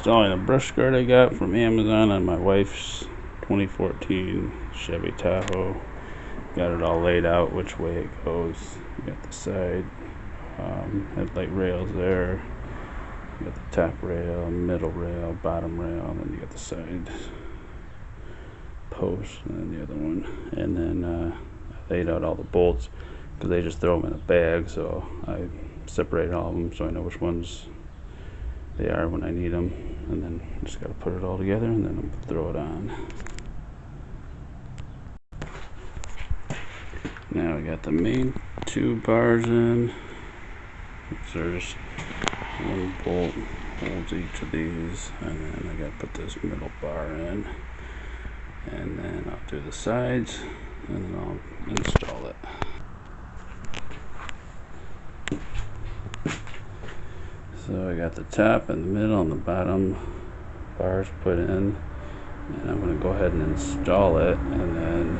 installing a brush guard I got from Amazon on my wife's 2014 Chevy Tahoe. Got it all laid out which way it goes. You got the side headlight rails there. You got the top rail, middle rail, bottom rail, and then you got the side post, and then the other one. And then I laid out all the bolts because they just throw them in a bag, so I separated all of them so I know which ones they are when I need them, and then just got to put it all together and then throw it on. Now we got the main two bars in. There's one bolt holds each of these, and then I got to put this middle bar in, and then I'll do the sides, and then I'll install it. So I got the top and the middle and the bottom bars put in, and I'm going to go ahead and install it, and then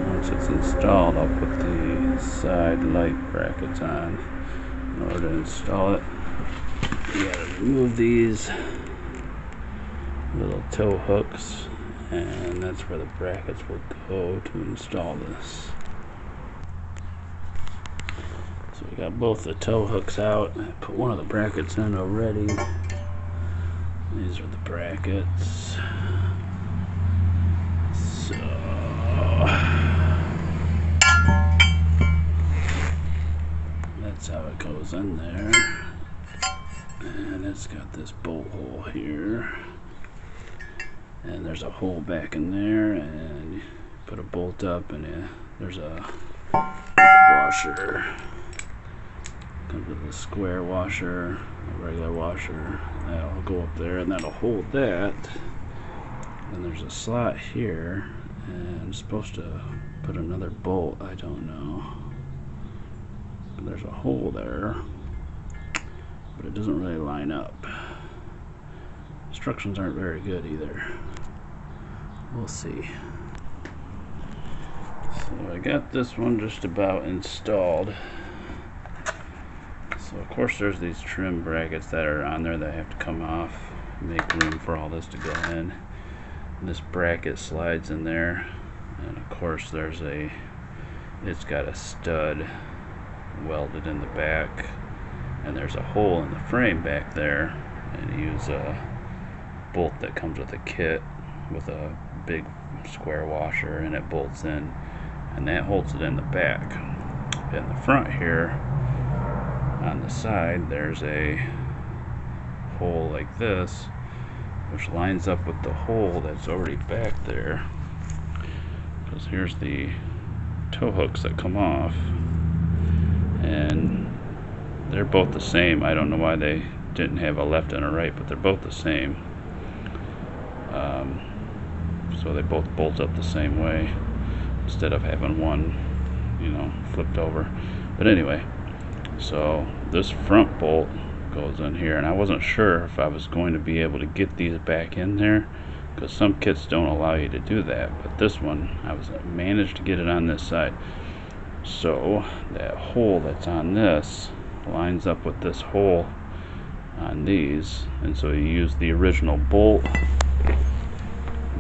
once it's installed I'll put the side light brackets on. In order to install it, you got to remove these little tow hooks, and that's where the brackets will go to install this. So we got both the tow hooks out. I put one of the brackets in already. These are the brackets. So that's how it goes in there. And it's got this bolt hole here. And there's a hole back in there, and you put a bolt up, and there's a washer. Comes with a square washer, a regular washer. That'll go up there, and that'll hold that. And there's a slot here, and I'm supposed to put another bolt. I don't know. But there's a hole there, but it doesn't really line up. Instructions aren't very good either. We'll see. So I got this one just about installed. So of course there's these trim brackets that are on there that have to come off, make room for all this to go in. And this bracket slides in there, and of course it's got a stud welded in the back, and there's a hole in the frame back there, and you use a bolt that comes with a kit with a big square washer, and it bolts in, and that holds it in the back. In the front here on the side there's a hole like this, which lines up with the hole that's already back there, because here's the tow hooks that come off, and they're both the same. I don't know why they didn't have a left and a right, but they're both the same. So they both bolt up the same way instead of having one, flipped over. But anyway, so this front bolt goes in here, and I wasn't sure if I was going to be able to get these back in there, because some kits don't allow you to do that, but this one I managed to get it on this side. So that hole that's on this lines up with this hole on these, and so you use the original bolt,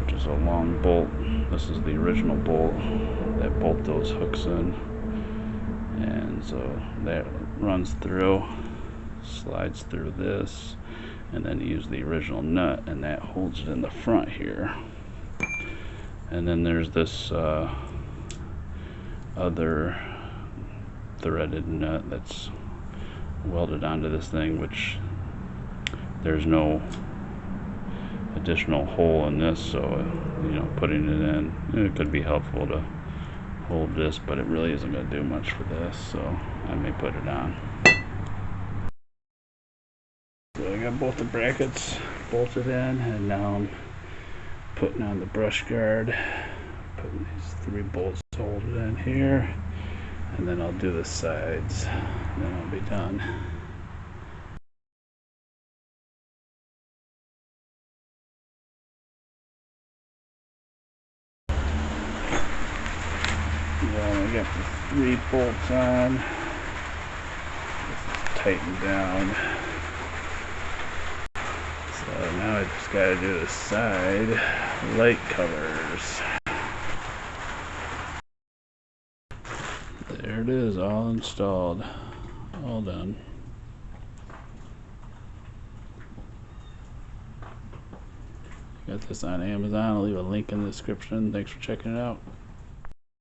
which is a long bolt. This is the original bolt that bolt those hooks in, and so that runs through, slides through this, and then you use the original nut, and that holds it in the front here. And then there's this other threaded nut that's welded onto this thing, which there's no additional hole in this, so putting it in, it could be helpful to hold this, but it really isn't going to do much for this, so I may put it on. So I got both the brackets bolted in, and now I'm putting on the brush guard, putting these 3 bolts holding in here, and then I'll do the sides, and then I'll be done. Well, I got the 3 bolts on. This is tightened down. So now I Just gotta do the side light covers. There it is, all installed, all done. Got this on Amazon. I'll leave a link in the description. Thanks for checking it out.